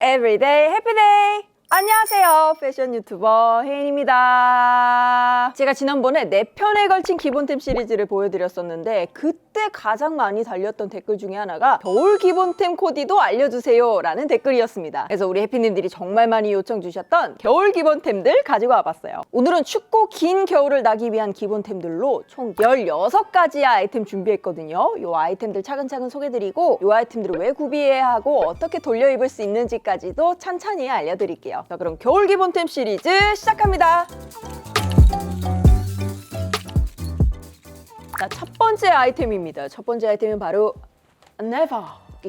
Everyday Happy Day! 안녕하세요. 패션 유튜버 혜인입니다. 제가 지난번에 4편에 걸친 기본템 시리즈를 보여드렸었는데 그때 가장 많이 달렸던 댓글 중에 하나가 겨울 기본템 코디도 알려주세요 라는 댓글이었습니다. 그래서 우리 해피님들이 정말 많이 요청 주셨던 겨울 기본템들 가지고 와봤어요. 오늘은 춥고 긴 겨울을 나기 위한 기본템들로 총 16가지의 아이템 준비했거든요. 이 아이템들 차근차근 소개드리고 이 아이템들을 왜 구비해야 하고 어떻게 돌려 입을 수 있는지까지도 천천히 알려드릴게요. 자, 그럼 겨울 기본템 시리즈 시작합니다. 자, 첫 번째 아이템입니다. 첫 번째 아이템은 바로 Never.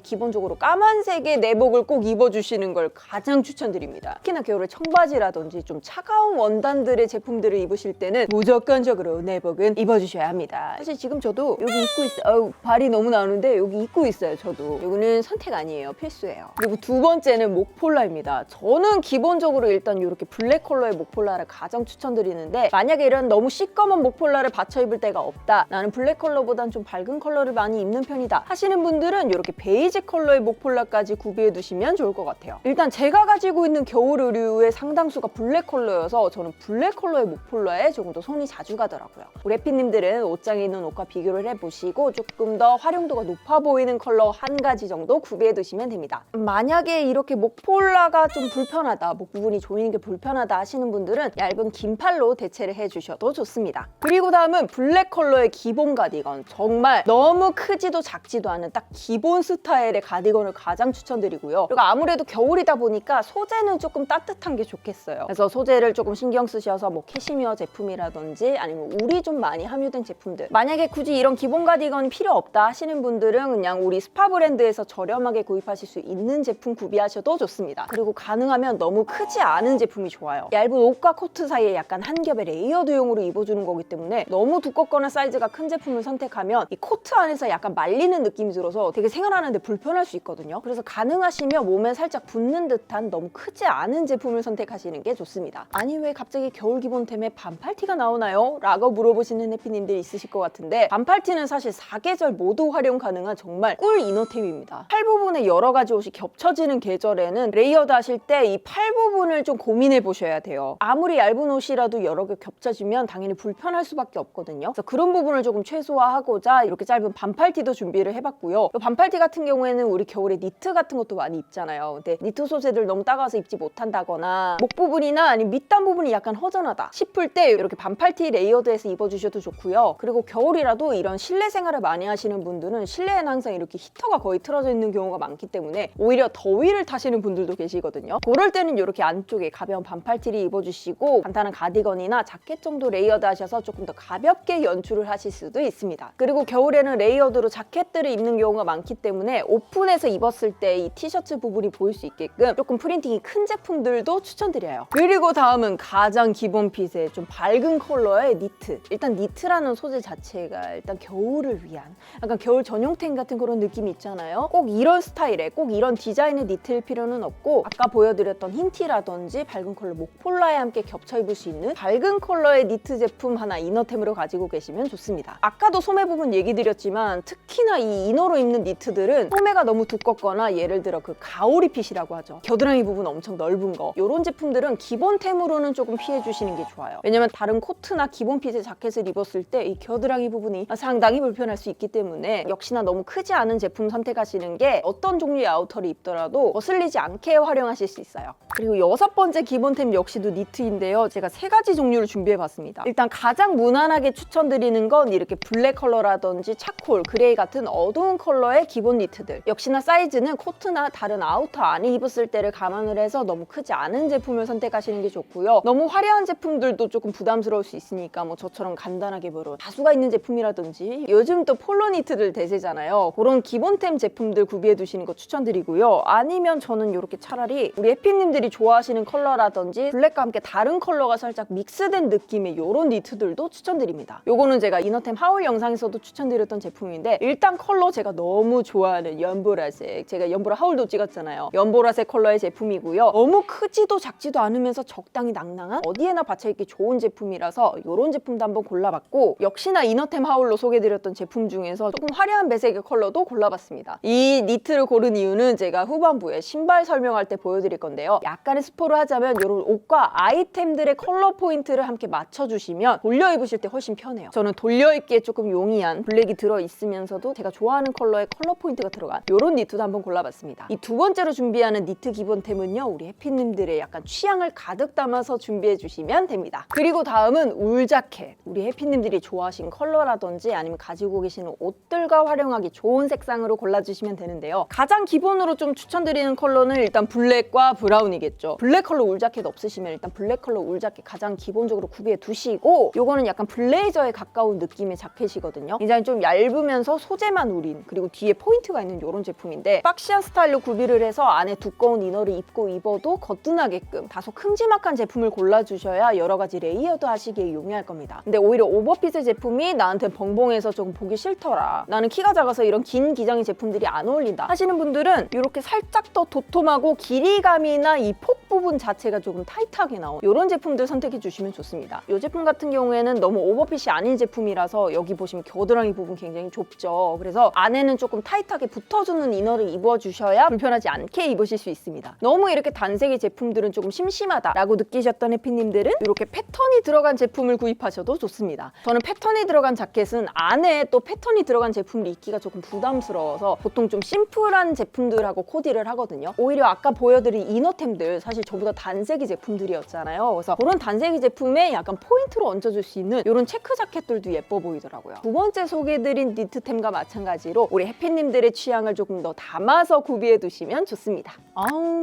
기본적으로 까만색의 내복을 꼭 입어주시는 걸 가장 추천드립니다. 특히나 겨울에 청바지라든지 좀 차가운 원단들의 제품들을 입으실 때는 무조건적으로 내복은 입어주셔야 합니다. 사실 지금 저도 여기 입고 있어요. 발이 너무 나오는데 여기 입고 있어요. 저도. 이거는 선택 아니에요. 필수예요. 그리고 두 번째는 목폴라입니다. 저는 기본적으로 일단 이렇게 블랙 컬러의 목폴라를 가장 추천드리는데 만약에 이런 너무 시꺼먼 목폴라를 받쳐 입을 때가 없다. 나는 블랙 컬러보단 좀 밝은 컬러를 많이 입는 편이다 하시는 분들은 이렇게 베이지 컬러의 목폴라까지 구비해 두시면 좋을 것 같아요. 일단 제가 가지고 있는 겨울 의류의 상당수가 블랙 컬러여서 저는 블랙 컬러의 목폴라에 조금 더 손이 자주 가더라고요. 우리 해피님들은 옷장에 있는 옷과 비교를 해보시고 조금 더 활용도가 높아 보이는 컬러 한 가지 정도 구비해 두시면 됩니다. 만약에 이렇게 목폴라가 좀 불편하다, 목 부분이 조이는 게 불편하다 하시는 분들은 얇은 긴팔로 대체를 해주셔도 좋습니다. 그리고 다음은 블랙 컬러의 기본 가디건. 정말 너무 크지도 작지도 않은 딱 기본 스타일의 가디건을 가장 추천드리고요. 그리고 아무래도 겨울이다 보니까 소재는 조금 따뜻한 게 좋겠어요. 그래서 소재를 조금 신경 쓰셔서 뭐 캐시미어 제품이라든지 아니면 울이 좀 많이 함유된 제품들. 만약에 굳이 이런 기본 가디건이 필요 없다 하시는 분들은 그냥 우리 스파 브랜드에서 저렴하게 구입하실 수 있는 제품 구비하셔도 좋습니다. 그리고 가능하면 너무 크지 않은 제품이 좋아요. 얇은 옷과 코트 사이에 약간 한 겹의 레이어드용으로 입어주는 거기 때문에 너무 두껍거나 사이즈가 큰 제품을 선택하면 이 코트 안에서 약간 말리는 느낌이 들어서 되게 생활하는데 불편할 수 있거든요. 그래서 가능하시면 몸에 살짝 붙는 듯한 너무 크지 않은 제품을 선택하시는 게 좋습니다. 아니 왜 갑자기 겨울 기본템에 반팔티가 나오나요? 라고 물어보시는 해피님들이 있으실 것 같은데 반팔티는 사실 4계절 모두 활용 가능한 정말 꿀 이너템입니다. 팔 부분에 여러 가지 옷이 겹쳐지는 계절에는 레이어드 하실 때 이 팔 부분을 좀 고민해 보셔야 돼요. 아무리 얇은 옷이라도 여러 개 겹쳐지면 당연히 불편할 수밖에 없거든요. 그래서 그런 부분을 조금 최소화하고자 이렇게 짧은 반팔티도 준비를 해봤고요. 반팔티 같은 경우에는 우리 겨울에 니트 같은 것도 많이 입잖아요. 근데 니트 소재들 너무 따가워서 입지 못한다거나 목 부분이나 아니면 밑단 부분이 약간 허전하다 싶을 때 이렇게 반팔티 레이어드해서 입어주셔도 좋고요. 그리고 겨울이라도 이런 실내 생활을 많이 하시는 분들은 실내에는 항상 이렇게 히터가 거의 틀어져 있는 경우가 많기 때문에 오히려 더위를 타시는 분들도 계시거든요. 그럴 때는 이렇게 안쪽에 가벼운 반팔티를 입어주시고 간단한 가디건이나 자켓 정도 레이어드 하셔서 조금 더 가볍게 연출을 하실 수도 있습니다. 그리고 겨울에는 레이어드로 자켓들을 입는 경우가 많기 때문에 오픈해서 입었을 때 이 티셔츠 부분이 보일 수 있게끔 조금 프린팅이 큰 제품들도 추천드려요. 그리고 다음은 가장 기본 핏의 좀 밝은 컬러의 니트. 일단 니트라는 소재 자체가 일단 겨울을 위한 약간 겨울 전용템 같은 그런 느낌이 있잖아요. 꼭 이런 스타일의 꼭 이런 디자인의 니트일 필요는 없고 아까 보여드렸던 흰 티라든지 밝은 컬러 목폴라에 함께 겹쳐 입을 수 있는 밝은 컬러의 니트 제품 하나 이너템으로 가지고 계시면 좋습니다. 아까도 소매 부분 얘기 드렸지만 특히나 이 이너로 입는 니트들은 소매가 너무 두껍거나 예를 들어 그 가오리 핏이라고 하죠. 겨드랑이 부분 엄청 넓은 거. 이런 제품들은 기본템으로는 조금 피해 주시는 게 좋아요. 왜냐면 다른 코트나 기본 핏의 자켓을 입었을 때 이 겨드랑이 부분이 상당히 불편할 수 있기 때문에 역시나 너무 크지 않은 제품 선택하시는 게 어떤 종류의 아우터를 입더라도 거슬리지 않게 활용하실 수 있어요. 그리고 6번째 기본템 역시도 니트인데요. 제가 3가지 종류를 준비해봤습니다. 일단 가장 무난하게 추천드리는 건 이렇게 블랙 컬러라든지 차콜, 그레이 같은 어두운 컬러의 기본 니트들. 역시나 사이즈는 코트나 다른 아우터 안에 입었을 때를 감안을 해서 너무 크지 않은 제품을 선택하시는 게 좋고요. 너무 화려한 제품들도 조금 부담스러울 수 있으니까 뭐 저처럼 간단하게 보러 다수가 있는 제품이라든지 요즘 또 폴로 니트들 대세잖아요. 그런 기본템 제품들 구비해 두시는 거 추천드리고요. 아니면 저는 이렇게 차라리 우리 해피님들이 해피님들이 좋아하시는 컬러라든지 블랙과 함께 다른 컬러가 살짝 믹스된 느낌의 이런 니트들도 추천드립니다. 요거는 제가 이너템 하울 영상에서도 추천드렸던 제품인데 일단 컬러 제가 너무 좋아하는 연보라색, 제가 연보라 하울도 찍었잖아요. 연보라색 컬러의 제품이고요. 너무 크지도 작지도 않으면서 적당히 낭낭한 어디에나 받쳐입기 좋은 제품이라서 이런 제품도 한번 골라봤고, 역시나 이너템 하울로 소개해드렸던 제품 중에서 조금 화려한 배색의 컬러도 골라봤습니다. 이 니트를 고른 이유는 제가 후반부에 신발 설명할 때 보여드릴 건데요. 약간의 스포를 하자면 이런 옷과 아이템들의 컬러 포인트를 함께 맞춰주시면 돌려 입으실 때 훨씬 편해요. 저는 돌려 입기에 조금 용이한 블랙이 들어있으면서도 제가 좋아하는 컬러의 컬러 포인트가 들어간 이런 니트도 한번 골라봤습니다. 이 두 번째로 준비하는 니트 기본템은요, 우리 해피님들의 약간 취향을 가득 담아서 준비해주시면 됩니다. 그리고 다음은 울 자켓. 우리 해피님들이 좋아하신 컬러라든지 아니면 가지고 계시는 옷들과 활용하기 좋은 색상으로 골라주시면 되는데요. 가장 기본으로 좀 추천드리는 컬러는 일단 블랙과 브라운이겠죠. 블랙 컬러 울 자켓 없으시면 일단 블랙 컬러 울 자켓 가장 기본적으로 구비해 두시고, 요거는 약간 블레이저에 가까운 느낌의 자켓이거든요. 굉장히 좀 얇으면서 소재만 우린, 그리고 뒤에 포인트가 있는 이런 제품인데 박시한 스타일로 구비를 해서 안에 두꺼운 이너를 입고 입어도 거뜬하게끔 다소 큼지막한 제품을 골라주셔야 여러 가지 레이어드 하시기에 용이할 겁니다. 근데 오히려 오버핏의 제품이 나한테 벙벙해서 조금 보기 싫더라, 나는 키가 작아서 이런 긴 기장의 제품들이 안 어울린다 하시는 분들은 이렇게 살짝 더 도톰하고 길이감이나 이 폭 부분 자체가 조금 타이트하게 나온 이런 제품들 선택해 주시면 좋습니다. 이 제품 같은 경우에는 너무 오버핏이 아닌 제품이라서 여기 보시면 겨드랑이 부분 굉장히 좁죠. 그래서 안에는 조금 타이트하게 붙어주는 이너를 입어주셔야 불편하지 않게 입으실 수 있습니다. 너무 이렇게 단색의 제품들은 조금 심심하다라고 느끼셨던 해피님들은 이렇게 패턴이 들어간 제품을 구입하셔도 좋습니다. 저는 패턴이 들어간 자켓은 안에 또 패턴이 들어간 제품을 입기가 조금 부담스러워서 보통 좀 심플한 제품들하고 코디를 하거든요. 오히려 아까 보여드린 이너템들 사실 저보다 단색이 제품들이었잖아요. 그래서 그런 단색이 제품에 약간 포인트로 얹어줄 수 있는 이런 체크 자켓들도 예뻐 보이더라고요. 두 번째 소개해드린 니트템과 마찬가지로 우리 해피님들의 취향을 조금 더 담아서 구비해 두시면 좋습니다.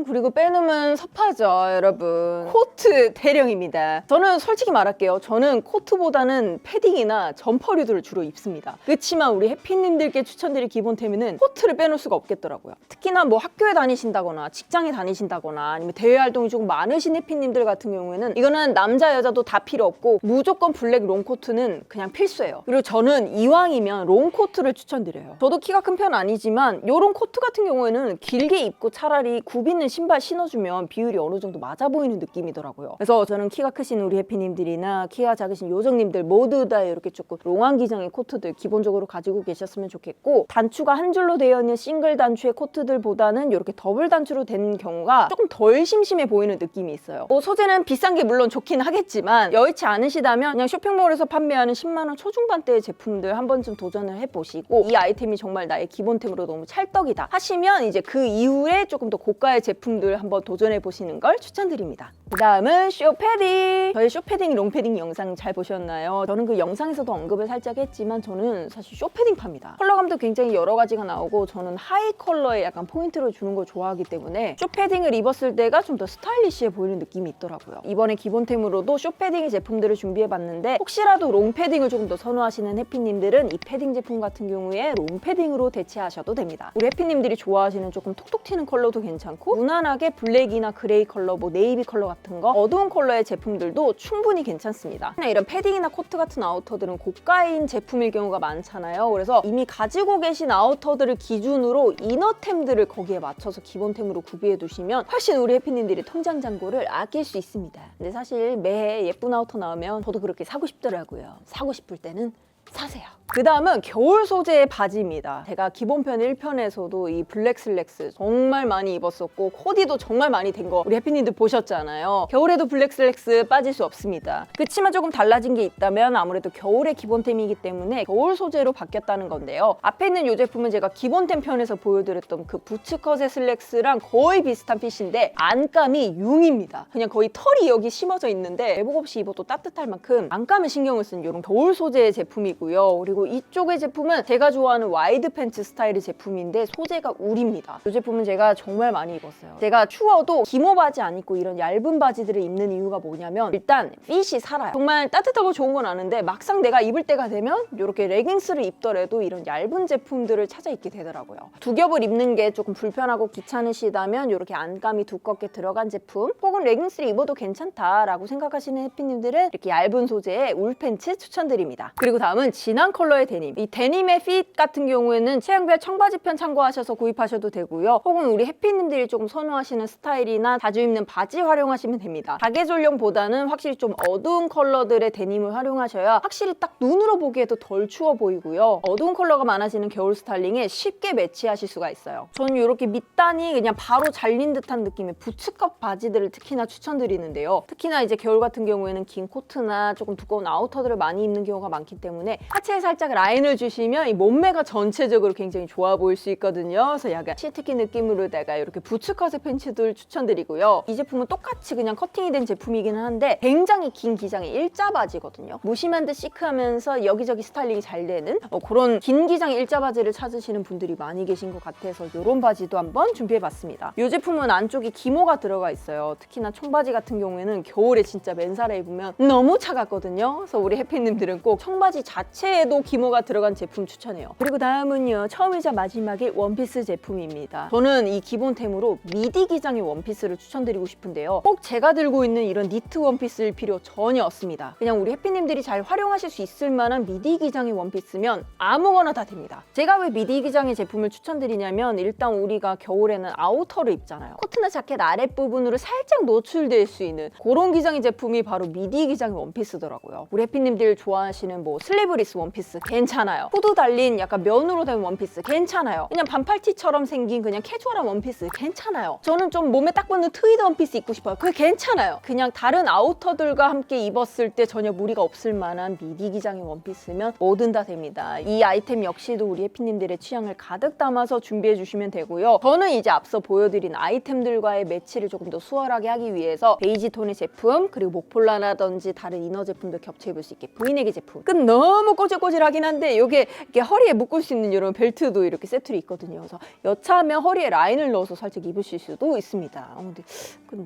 그리고 빼놓으면 섭하죠, 여러분. 코트 대령입니다. 저는 솔직히 말할게요. 저는 코트보다는 패딩이나 점퍼류들을 주로 입습니다. 그렇지만 우리 해피님들께 추천드릴 기본템은 코트를 빼놓을 수가 없겠더라고요. 특히나 뭐 학교에 다니신다거나 직장에 다니신다거나 아니면 대외 활동이 조금 많으신 해피님들 같은 경우에는 이거는 남자 여자도 다 필요 없고 무조건 블랙 롱코트는 그냥 필수예요. 그리고 저는 이왕이면 롱코트를 추천드려요. 저도 키가 큰 편 아니지만 이런 코트 같은 경우에는 길게 입고 차라리 굽 있는 신발 신어주면 비율이 어느 정도 맞아 보이는 느낌이더라고요. 그래서 저는 키가 크신 우리 해피님들이나 키가 작으신 요정님들 모두 다 이렇게 조금 롱한 기장의 코트들 기본적으로 가지고 계셨으면 좋겠고, 단추가 한 줄로 되어 있는 싱글 단추의 코트들보다는 이렇게 더블 단추로 된 경우가 조금 덜 심심해 보이는 느낌이 있어요. 소재는 비싼 게 물론 좋긴 하겠지만 여의치 않으시다면 그냥 쇼핑몰에서 판매하는 10만 원 초중반대의 제품들 한 번쯤 도전을 해보시고, 이 아이템이 정말 나의 기본템으로 너무 찰떡이다 하시면 이제 그 이후에 조금 더 고가의 제품들 한번 도전해보시는 걸 추천드립니다. 그 다음은 쇼패딩. 저희 쇼패딩, 롱패딩 영상 잘 보셨나요? 저는 그 영상에서도 언급을 살짝 했지만 저는 사실 쇼패딩 팝니다. 컬러감도 굉장히 여러 가지가 나오고 저는 하이 컬러에 약간 포인트를 주는 걸 좋아하기 때문에 쇼패딩을 입었을 때가 좀 더 스타일리시해 보이는 느낌이 있더라고요. 이번에 기본템으로도 쇼패딩의 제품들을 준비해봤는데 혹시라도 롱패딩을 조금 더 선호하시는 해피님들은 이 패딩 제품 같은 경우에 롱패딩으로 대체하셔도 됩니다. 우리 해피님들이 좋아하시는 조금 톡톡 튀는 컬러도 괜찮고 무난하게 블랙이나 그레이 컬러, 뭐 네이비 컬러 같은 거 어두운 컬러의 제품들도 충분히 괜찮습니다. 그냥 이런 패딩이나 코트 같은 아우터들은 고가인 제품일 경우가 많잖아요. 그래서 이미 가지고 계신 아우터들을 기준으로 이너템들을 거기에 맞춰서 기본템으로 구비해 두시면 훨씬 우리 해피님들이 통장 잔고를 아낄 수 있습니다. 근데 사실 매해 예쁜 아우터 나오면 저도 그렇게 사고 싶더라고요. 사고 싶을 때는 사세요. 그 다음은 겨울 소재의 바지입니다. 제가 기본편 1편에서도 이 블랙 슬랙스 정말 많이 입었었고 코디도 정말 많이 된 거 우리 해피님들 보셨잖아요. 겨울에도 블랙 슬랙스 빠질 수 없습니다. 그치만 조금 달라진 게 있다면 아무래도 겨울의 기본템이기 때문에 겨울 소재로 바뀌었다는 건데요. 앞에 있는 이 제품은 제가 기본템 편에서 보여드렸던 그 부츠컷의 슬랙스랑 거의 비슷한 핏인데 안감이 융입니다. 그냥 거의 털이 여기 심어져 있는데 내복 없이 입어도 따뜻할 만큼 안감에 신경을 쓴 이런 겨울 소재의 제품이고요. 그리고 그리고 이쪽의 제품은 제가 좋아하는 와이드 팬츠 스타일의 제품인데 소재가 울입니다. 이 제품은 제가 정말 많이 입었어요. 제가 추워도 기모 바지 안 입고 이런 얇은 바지들을 입는 이유가 뭐냐면 일단 핏이 살아요. 정말 따뜻하고 좋은 건 아는데 막상 내가 입을 때가 되면 이렇게 레깅스를 입더라도 이런 얇은 제품들을 찾아 입게 되더라고요. 두 겹을 입는 게 조금 불편하고 귀찮으시다면 이렇게 안감이 두껍게 들어간 제품 혹은 레깅스를 입어도 괜찮다라고 생각하시는 해피님들은 이렇게 얇은 소재의 울 팬츠 추천드립니다. 그리고 다음은 진한 컬러의 데님. 이 데님의 핏 같은 경우에는 체형별 청바지 편 참고하셔서 구입하셔도 되고요. 혹은 우리 해피님들이 조금 선호하시는 스타일이나 자주 입는 바지 활용하시면 됩니다. 가계졸용보다는 확실히 좀 어두운 컬러들의 데님을 활용하셔야 확실히 딱 눈으로 보기에도 덜 추워 보이고요. 어두운 컬러가 많아지는 겨울 스타일링에 쉽게 매치하실 수가 있어요. 저는 이렇게 밑단이 그냥 바로 잘린 듯한 느낌의 부츠컷 바지들을 특히나 추천드리는데요. 특히나 이제 겨울 같은 경우에는 긴 코트나 조금 두꺼운 아우터들을 많이 입는 경우가 많기 때문에 하체에 살짝 라인을 주시면 이 몸매가 전체적으로 굉장히 좋아 보일 수 있거든요. 그래서 약간 시트키 느낌으로다가 이렇게 부츠컷의 팬츠들 추천드리고요. 이 제품은 똑같이 그냥 커팅이 된 제품이기는 한데 굉장히 긴 기장의 일자 바지거든요. 무심한 듯 시크하면서 여기저기 스타일링이 잘 되는 그런 긴 기장의 일자 바지를 찾으시는 분들이 많이 계신 것 같아서 이런 바지도 한번 준비해봤습니다. 이 제품은 안쪽에 기모가 들어가 있어요. 특히나 청바지 같은 경우에는 겨울에 진짜 맨살에 입으면 너무 차갑거든요. 그래서 우리 해피님들은 꼭 청바지 자체에도 기모가 들어간 제품 추천해요. 그리고 다음은요. 처음이자 마지막에 원피스 제품입니다. 저는 이 기본템으로 미디 기장의 원피스를 추천드리고 싶은데요. 꼭 제가 들고 있는 이런 니트 원피스일 필요 전혀 없습니다. 그냥 우리 해피님들이 잘 활용하실 수 있을 만한 미디 기장의 원피스면 아무거나 다 됩니다. 제가 왜 미디 기장의 제품을 추천드리냐면 일단 우리가 겨울에는 아우터를 입잖아요. 코트나 자켓 아랫부분으로 살짝 노출될 수 있는 그런 기장의 제품이 바로 미디 기장의 원피스더라고요. 우리 해피님들 좋아하시는 뭐 슬리브리스 원피스 괜찮아요. 후드 달린 약간 면으로 된 원피스 괜찮아요. 그냥 반팔티처럼 생긴 그냥 캐주얼한 원피스 괜찮아요. 저는 좀 몸에 딱 붙는 트위드 원피스 입고 싶어요. 그게 괜찮아요. 그냥 다른 아우터들과 함께 입었을 때 전혀 무리가 없을 만한 미디 기장의 원피스면 뭐든 다 됩니다. 이 아이템 역시도 우리 해피님들의 취향을 가득 담아서 준비해 주시면 되고요. 저는 이제 앞서 보여드린 아이템들과의 매치를 조금 더 수월하게 하기 위해서 베이지 톤의 제품 그리고 목폴라라든지 다른 이너 제품도 겹쳐 입을 수 있게 브이넥의 제품 끝 너무 꼬질꼬질하긴 한데 이게 이렇게 허리에 묶을 수 있는 이런 벨트도 이렇게 세트로 있거든요. 그래서 여차하면 허리에 라인을 넣어서 살짝 입으실 수도 있습니다. 근데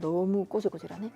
너무 꼬질꼬질하네.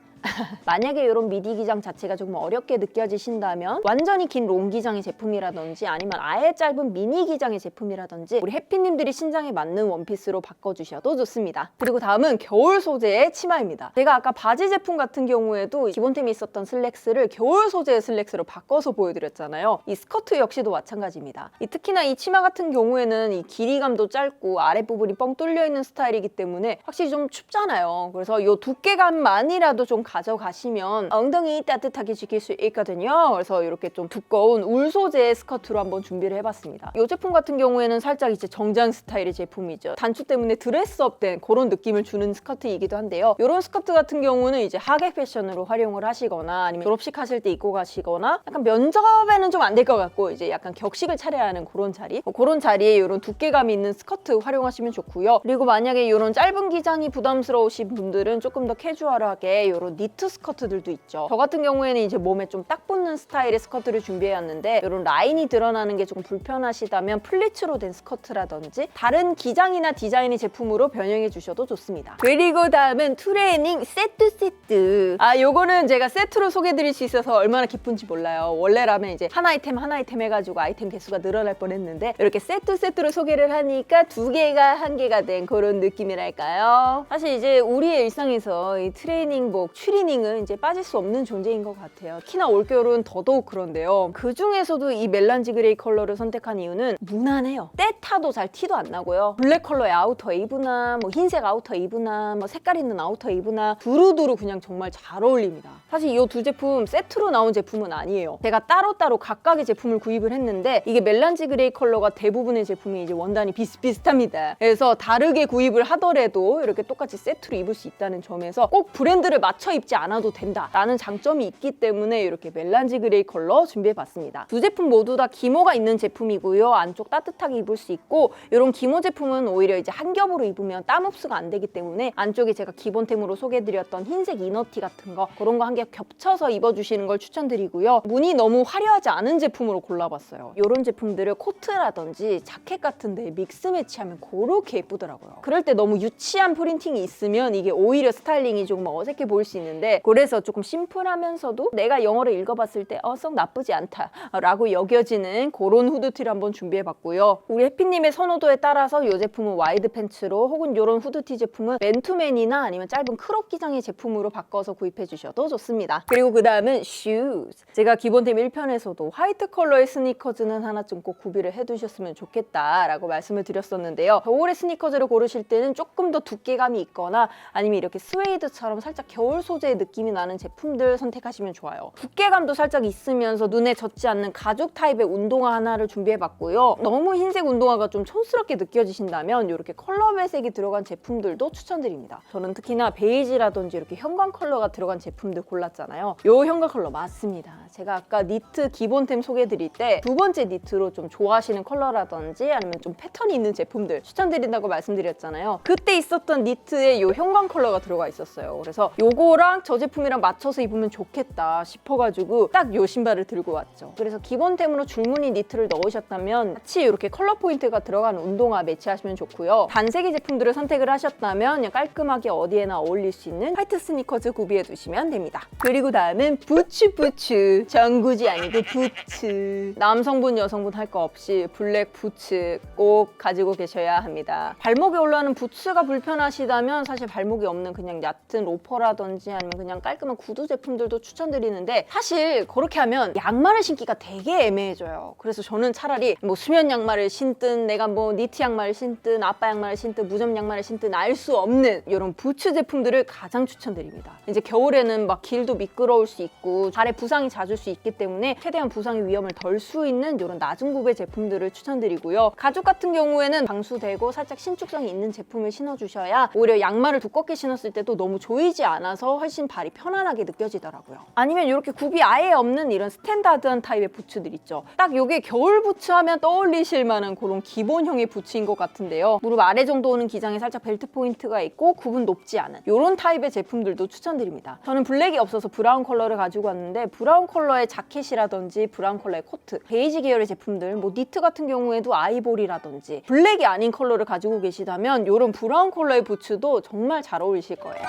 만약에 이런 미디 기장 자체가 조금 어렵게 느껴지신다면 완전히 긴 롱 기장의 제품이라든지 아니면 아예 짧은 미니 기장의 제품이라든지 우리 해피님들이 신장에 맞는 원피스로 바꿔주셔도 좋습니다. 그리고 다음은 겨울 소재의 치마입니다. 제가 아까 바지 제품 같은 경우에도 기본템이 있었던 슬랙스를 겨울 소재의 슬랙스로 바꿔서 보여드렸잖아요. 이 스커트 역시도 마찬가지입니다. 특히나 이 치마 같은 경우에는 이 길이감도 짧고 아랫부분이 뻥 뚫려있는 스타일이기 때문에 확실히 좀 춥잖아요. 그래서 이 두께감만이라도 좀 가져가시면 엉덩이 따뜻하게 지킬 수 있거든요. 그래서 이렇게 좀 두꺼운 울 소재의 스커트로 한번 준비를 해봤습니다. 이 제품 같은 경우에는 살짝 이제 정장 스타일의 제품이죠. 단추 때문에 드레스업된 그런 느낌을 주는 스커트이기도 한데요. 이런 스커트 같은 경우는 이제 하객 패션으로 활용을 하시거나 아니면 졸업식 하실 때 입고 가시거나 약간 면접에는 좀 안 될 것 같고 이제 약간 격식을 차려야 하는 그런 자리 그런 자리에 이런 두께감이 있는 스커트 활용하시면 좋고요. 그리고 만약에 이런 짧은 기장이 부담스러우신 분들은 조금 더 캐주얼하게 이런 니트 스커트들도 있죠. 저 같은 경우에는 이제 몸에 좀 딱 붙는 스타일의 스커트를 준비해왔는데 이런 라인이 드러나는 게 조금 불편하시다면 플리츠로 된 스커트라든지 다른 기장이나 디자인의 제품으로 변형해 주셔도 좋습니다. 그리고 다음은 트레이닝 세트. 요거는 제가 세트로 소개해드릴 수 있어서 얼마나 기쁜지 몰라요. 원래라면 이제 한 아이템 해가지고 아이템 개수가 늘어날 뻔했는데 이렇게 세트로 소개를 하니까 두 개가 한 개가 된 그런 느낌이랄까요. 사실 이제 우리의 일상에서 이 트레이닝복, 추리닝은 이제 빠질 수 없는 존재인 것 같아요. 특히나 올겨울은 더더욱 그런데요. 그 중에서도 이 멜란지 그레이 컬러를 선택한 이유는 무난해요. 때 타도 잘 티도 안 나고요. 블랙 컬러의 아우터 입으나 뭐 흰색 아우터 입으나 뭐 색깔 있는 아우터 입으나 두루두루 그냥 정말 잘 어울립니다. 사실 이 두 제품 세트로 나온 제품은 아니에요. 제가 따로따로 각각의 제품을 구입을 했는데 이게 멜란지 그레이 컬러가 대부분의 제품이 이제 원단이 비슷비슷합니다. 그래서 다르게 구입을 하더라도 이렇게 똑같이 세트로 입을 수 있다는 점에서 꼭 브랜드를 맞춰 입지 않아도 된다라는 장점이 있기 때문에 이렇게 멜란지 그레이 컬러 준비해봤습니다. 두 제품 모두 다 기모가 있는 제품이고요. 안쪽 따뜻하게 입을 수 있고 이런 기모 제품은 오히려 이제 한 겹으로 입으면 땀 흡수가 안 되기 때문에 안쪽에 제가 기본템으로 소개해드렸던 흰색 이너티 같은 거 그런 거 한 개 겹쳐서 입어주시는 걸 추천드리고요. 무늬 너무 화려하지 않은 제품으로 골라 골라봤어요. 이런 제품들을 코트라든지 자켓 같은 데 믹스 매치하면 그렇게 예쁘더라고요. 그럴 때 너무 유치한 프린팅이 있으면 이게 오히려 스타일링이 조금 어색해 보일 수 있는데, 그래서 조금 심플하면서도 내가 영어를 읽어봤을 때 썩 나쁘지 않다 라고 여겨지는 그런 후드티를 한번 준비해봤고요. 우리 해피님의 선호도에 따라서 이 제품은 와이드 팬츠로, 혹은 이런 후드티 제품은 맨투맨이나 아니면 짧은 크롭 기장의 제품으로 바꿔서 구입해 주셔도 좋습니다. 그리고 그 다음은 슈즈. 제가 기본템 1편에서도 화이트 컬러의 스니커즈는 하나쯤 꼭 구비를 해두셨으면 좋겠다라고 말씀을 드렸었는데요. 겨울에 스니커즈를 고르실 때는 조금 더 두께감이 있거나 아니면 이렇게 스웨이드처럼 살짝 겨울 소재의 느낌이 나는 제품들 선택하시면 좋아요. 두께감도 살짝 있으면서 눈에 젖지 않는 가죽 타입의 운동화 하나를 준비해봤고요. 너무 흰색 운동화가 좀 촌스럽게 느껴지신다면 이렇게 컬러 배색이 들어간 제품들도 추천드립니다. 저는 특히나 베이지라든지 이렇게 형광 컬러가 들어간 제품들 골랐잖아요. 이 형광 컬러 맞습니다. 제가 아까 니트 기본템 소개해드릴 때 두 번째 니트로 좀 좋아하시는 컬러라든지 아니면 좀 패턴이 있는 제품들 추천드린다고 말씀드렸잖아요. 그때 있었던 니트에 이 형광 컬러가 들어가 있었어요. 그래서 요거랑 저 제품이랑 맞춰서 입으면 좋겠다 싶어가지고 딱 요 신발을 들고 왔죠. 그래서 기본템으로 줄무늬 니트를 넣으셨다면 같이 이렇게 컬러 포인트가 들어간 운동화 매치하시면 좋고요. 단색의 제품들을 선택을 하셨다면 그냥 깔끔하게 어디에나 어울릴 수 있는 화이트 스니커즈 구비해 두시면 됩니다. 그리고 다음은 부츠. 정구지 아니고 부츠. 남성분 여성분 할 거 없이 블랙 부츠 꼭 가지고 계셔야 합니다. 발목에 올라가는 부츠가 불편하시다면 사실 발목이 없는 그냥 얕은 로퍼라든지 아니면 그냥 깔끔한 구두 제품들도 추천드리는데, 사실 그렇게 하면 양말을 신기가 되게 애매해져요. 그래서 저는 차라리 뭐 수면 양말을 신든 내가 뭐 니트 양말을 신든 아빠 양말을 신든 무좀 양말을 신든 알 수 없는 이런 부츠 제품들을 가장 추천드립니다. 이제 겨울에는 막 길도 미끄러울 수 있고 발에 부상이 잦을 수 있기 때문에 최대한 부상의 위험을 덜 수 있는 이런 낮은 굽의 제품들을 추천드리고요. 가죽 같은 경우에는 방수되고 살짝 신축성이 있는 제품을 신어주셔야 오히려 양말을 두껍게 신었을 때도 너무 조이지 않아서 훨씬 발이 편안하게 느껴지더라고요. 아니면 이렇게 굽이 아예 없는 이런 스탠다드한 타입의 부츠들 있죠. 딱 이게 겨울 부츠 하면 떠올리실 만한 그런 기본형의 부츠인 것 같은데요. 무릎 아래 정도 오는 기장에 살짝 벨트 포인트가 있고 굽은 높지 않은 이런 타입의 제품들도 추천드립니다. 저는 블랙이 없어서 브라운 컬러를 가지고 왔는데, 브라운 컬러의 자켓이라든지 브라운 컬러의 코트, 베이지 계열의 제품들, 뭐 니트 같은 경우에도 아이보리라든지 블랙이 아닌 컬러를 가지고 계시다면 이런 브라운 컬러의 부츠도 정말 잘 어울리실 거예요.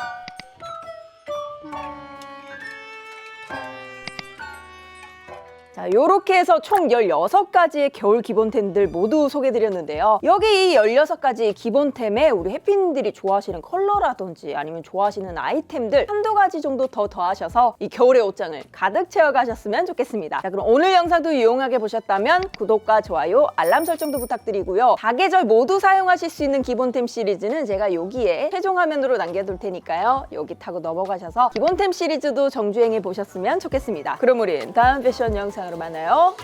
자, 요렇게 해서 총 16가지의 겨울 기본템들 모두 소개해드렸는데요. 여기 이 16가지 기본템에 우리 해피님들이 좋아하시는 컬러라든지 아니면 좋아하시는 아이템들 한두 가지 정도 더 더하셔서 이 겨울의 옷장을 가득 채워가셨으면 좋겠습니다. 자, 그럼 오늘 영상도 유용하게 보셨다면 구독과 좋아요, 알람 설정도 부탁드리고요. 사계절 모두 사용하실 수 있는 기본템 시리즈는 제가 여기에 최종 화면으로 남겨둘 테니까요. 여기 타고 넘어가셔서 기본템 시리즈도 정주행해 보셨으면 좋겠습니다. 그럼 우린 다음 패션 영상으로 만나요.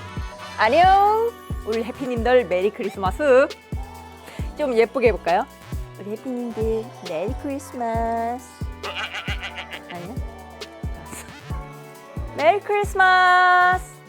안녕. 우리 해피님들 메리 크리스마스. 좀 예쁘게 해볼까요? 우리 해피님들 메리 크리스마스. 아니야? 메리 크리스마스.